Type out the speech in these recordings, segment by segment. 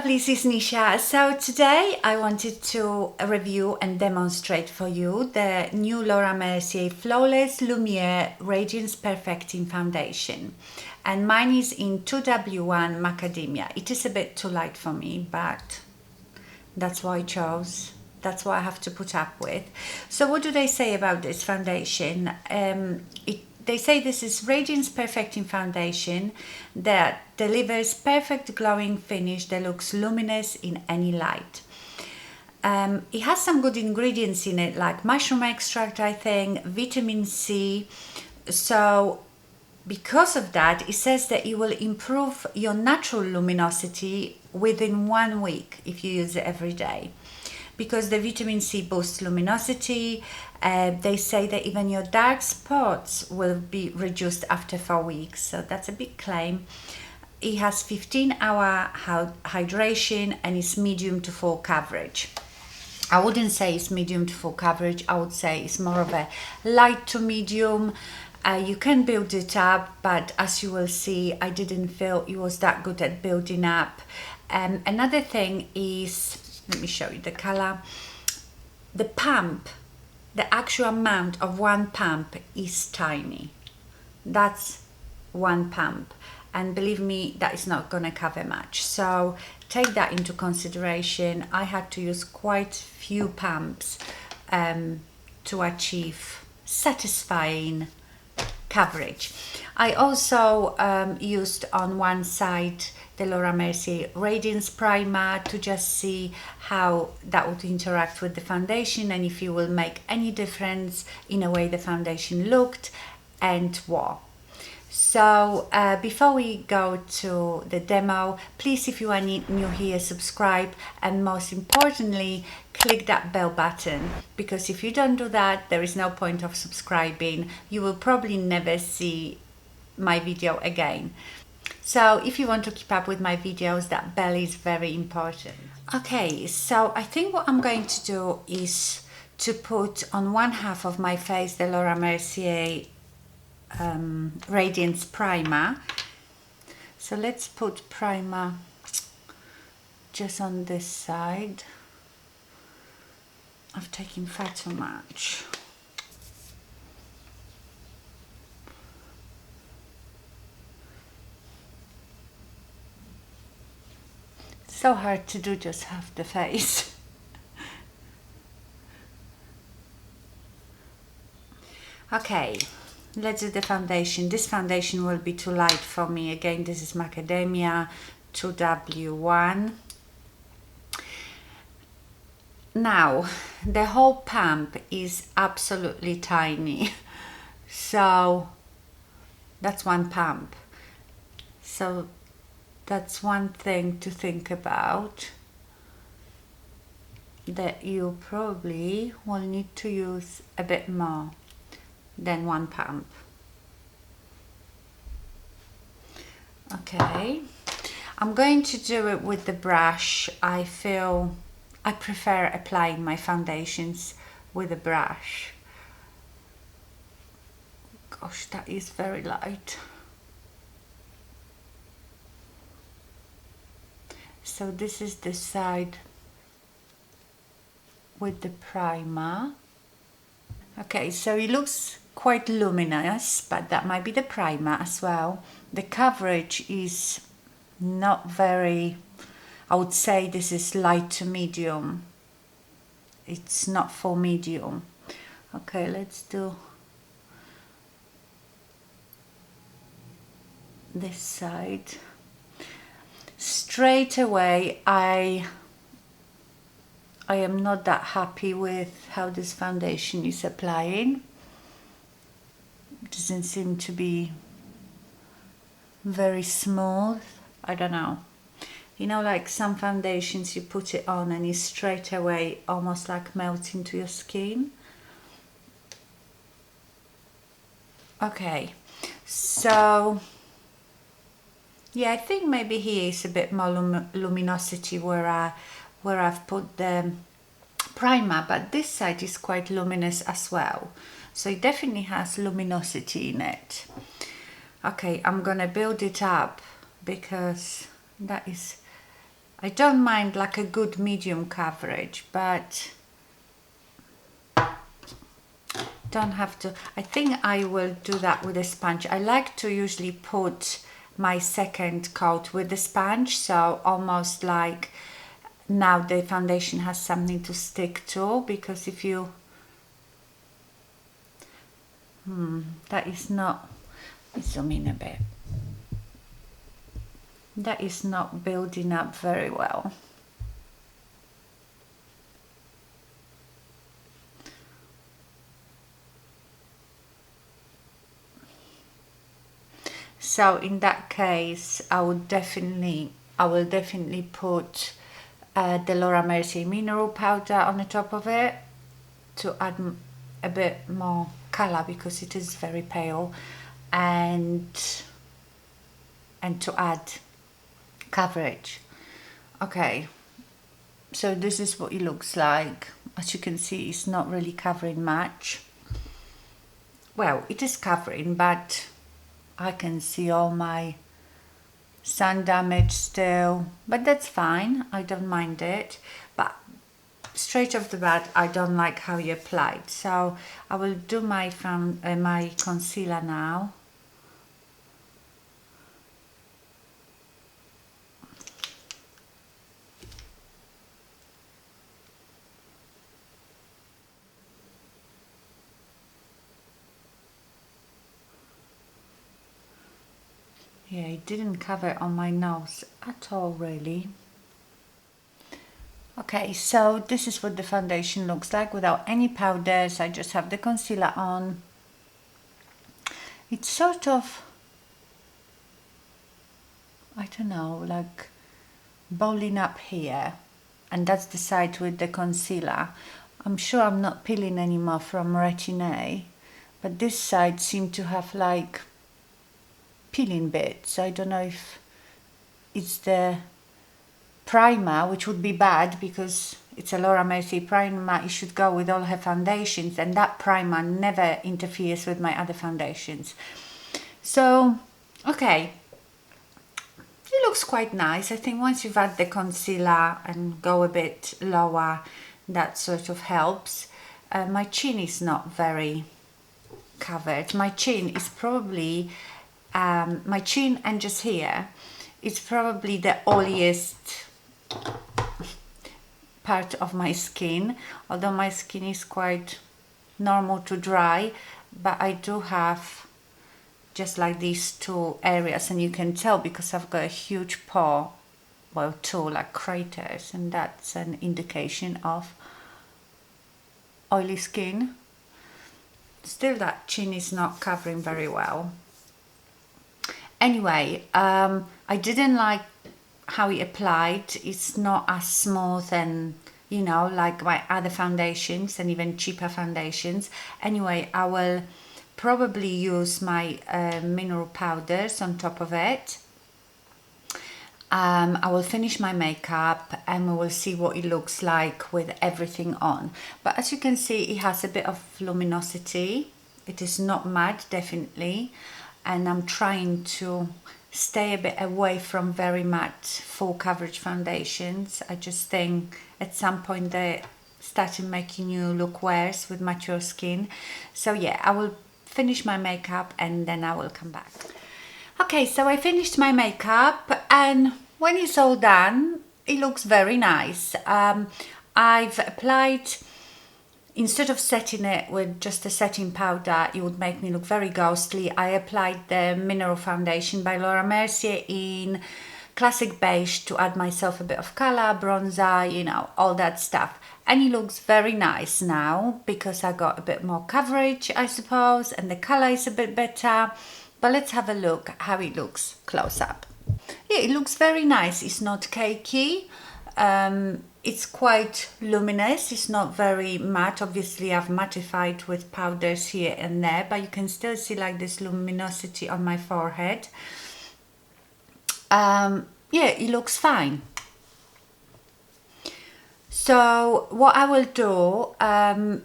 lovelies, it's Nisha. So today I wanted to review and demonstrate for you the new Lauta Mercier Flawless Lumiere Radiance-Perfecting Foundation. And mine is in 2W1 Macadamia. It is a bit too light for me, but that's what I chose. That's what I have to put up with. So what do they say about this foundation? They say this is Radiance-Perfecting Foundation that delivers perfect glowing finish that looks luminous in any light. It has some good ingredients in it, like mushroom extract, I think, vitamin C. So because of that, it says that it will improve your natural luminosity within 1 week if you use it every day. Because the vitamin C boosts luminosity, they say that even your dark spots will be reduced after 4 weeks. So that's a big claim. It has 15-hour hydration and it's medium to full coverage. I wouldn't say it's medium to full coverage. I would say it's more of a light to medium. You can build it up, but as you will see, I didn't feel it was that good at building up. Another thing is, let me show you the color. The pump, the actual amount of one pump is tiny. That's one pump. And believe me, that is not going to cover much. So take that into consideration. I had to use quite few pumps to achieve satisfying coverage. I also used on one side the Lauta Mercier Radiance Primer to just see how that would interact with the foundation and if it will make any difference in the way the foundation looked and what. So before we go to the demo, please, if you are new here, subscribe, and most importantly, click that bell button, because if you don't do that, there is no point of subscribing. You will probably never see my video again. So if you want to keep up with my videos, that bell is very important. Okay, so I think what I'm going to do is to put on one half of my face the Lauta Mercier Radiance Primer. So let's put primer just on this side. I've taken far too much. So hard to do just half the face. Okay, let's do the foundation. This foundation will be too light for me. Again, this is Macadamia 2W1. Now, the whole pump is absolutely tiny. So that's one pump. So that's one thing to think about, that you probably will need to use a bit more than one pump. Okay, I'm going to do it with the brush. I prefer applying my foundations with a brush. Gosh, that is very light. So this is the side with the primer. Okay, so it looks quite luminous, but that might be the primer as well. The coverage is not very, I would say this is light to medium. It's not full medium. Okay, let's do this side. Straight away, I am not that happy with how this foundation is applying. It doesn't seem to be very smooth. I don't know. You know, like some foundations, you put it on and it's straight away almost like melts into your skin. Okay, so yeah, I think maybe here is a bit more luminosity where I've put the primer, but this side is quite luminous as well. So it definitely has luminosity in it. Okay, I'm gonna build it up because that is I don't mind like a good medium coverage, but don't have to. I think I will do that with a sponge. I like to usually put my second coat with the sponge, so almost like now the foundation has something to stick to, because if you that is not, let's zoom in a bit, that is not building up very well. So in that case, I will definitely put the Laura Mercier mineral powder on the top of it to add a bit more color, because it is very pale, and to add coverage. Okay, so this is what it looks like. As you can see, it's not really covering much. Well, it is covering, but I can see all my sun damage still, but that's fine. I don't mind it. But straight off the bat, I don't like how you applied. So I will do my my concealer now. Yeah, it didn't cover on my nose at all, really. Okay, so this is what the foundation looks like without any powders. I just have the concealer on. It's sort of, I don't know, like bowling up here, and that's the side with the concealer. I'm sure I'm not peeling anymore from retin-A, but this side seemed to have like peeling bits. I don't know if it's the primer, which would be bad because it's a Laura Mercier primer. It should go with all her foundations, and that primer never interferes with my other foundations. So, okay, it looks quite nice. I think once you've had the concealer and go a bit lower, that sort of helps. My chin is not very covered. My chin is probably my chin and just here, it's probably the oiliest part of my skin, although my skin is quite normal to dry, but I do have just like these two areas, and you can tell because I've got a huge pore, well, two like craters, and that's an indication of oily skin. Still, that chin is not covering very well. Anyway, I didn't like how it applied. It's not as smooth and, you know, like my other foundations and even cheaper foundations. Anyway, I will probably use my mineral powders on top of it. I will finish my makeup and we will see what it looks like with everything on. But as you can see, it has a bit of luminosity. It is not matte, definitely. And I'm trying to stay a bit away from very matte full coverage foundations. I just think at some point they started making you look worse with mature skin. So yeah, I will finish my makeup and then I will come back. Okay, so I finished my makeup, and when it's all done, it looks very nice. I've applied, instead of setting it with just a setting powder, it would make me look very ghostly. I applied the mineral foundation by Laura Mercier in classic beige to add myself a bit of color, bronzer, you know, all that stuff. And it looks very nice now because I got a bit more coverage, I suppose, and the color is a bit better. But let's have a look how it looks close up. Yeah, it looks very nice. It's not cakey. It's quite luminous. It's not very matte. Obviously, I've mattified with powders here and there, but you can still see like this luminosity on my forehead. Yeah, it looks fine. So what I will do,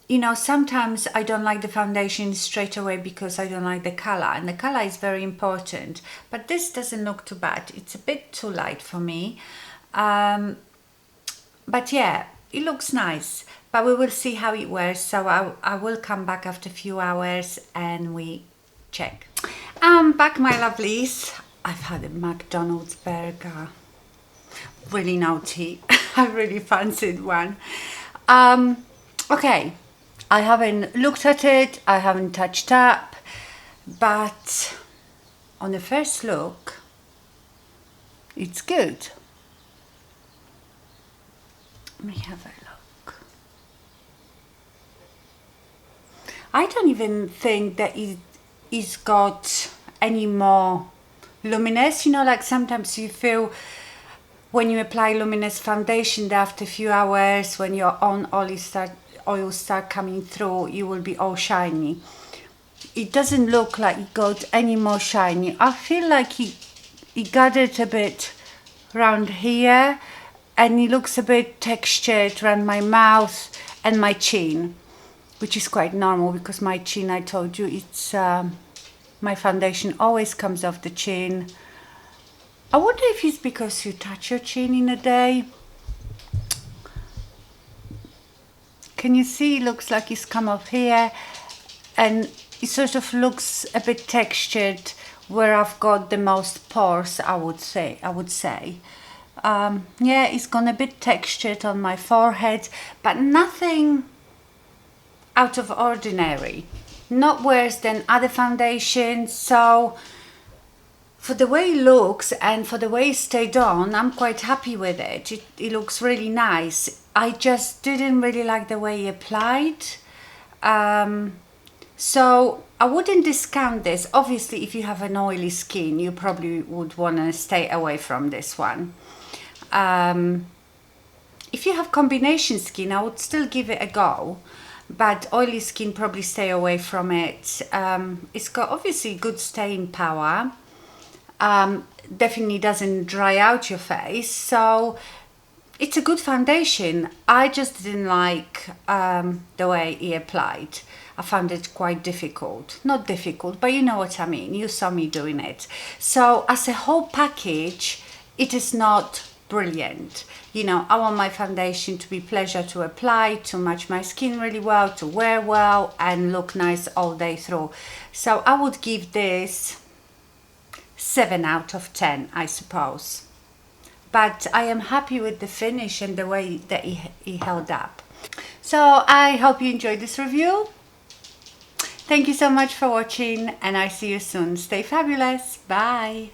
you know, sometimes I don't like the foundation straight away because I don't like the color, and the color is very important, but this doesn't look too bad. It's a bit too light for me. But yeah, it looks nice, but we will see how it wears. So I will come back after a few hours and we check. I'm back, my lovelies. I've had a McDonald's burger, really naughty. I really fancied one. Okay, I haven't looked at it, I haven't touched up, but on the first look, it's good. Let me have a look. I don't even think that it's got any more luminous. You know, like sometimes you feel when you apply luminous foundation that after a few hours, when your own oil start coming through, you will be all shiny. It doesn't look like it got any more shiny. I feel like it gathered a bit around here, and it looks a bit textured around my mouth and my chin, which is quite normal because my chin, I told you, it's my foundation always comes off the chin. I wonder if it's because you touch your chin in a day. Can you see? It looks like it's come off here, and it sort of looks a bit textured where I've got the most pores, I would say. Yeah, it's gone a bit textured on my forehead, but nothing out of ordinary. Not worse than other foundations. So for the way it looks and for the way it stayed on, I'm quite happy with it. It looks really nice. I just didn't really like the way it applied. So I wouldn't discount this. Obviously, if you have an oily skin, you probably would want to stay away from this one. If you have combination skin, I would still give it a go, but oily skin, probably stay away from it. It's got obviously good staying power. Definitely doesn't dry out your face, so it's a good foundation. I just didn't like the way it applied. I found it quite difficult. Not difficult, but you know what I mean. You saw me doing it. So as a whole package, it is not brilliant. You know, I want my foundation to be pleasure to apply, to match my skin really well, to wear well and look nice all day through. So I would give this 7 out of 10, I suppose. But I am happy with the finish and the way that it held up. So I hope you enjoyed this review. Thank you so much for watching, and I see you soon. Stay fabulous. Bye.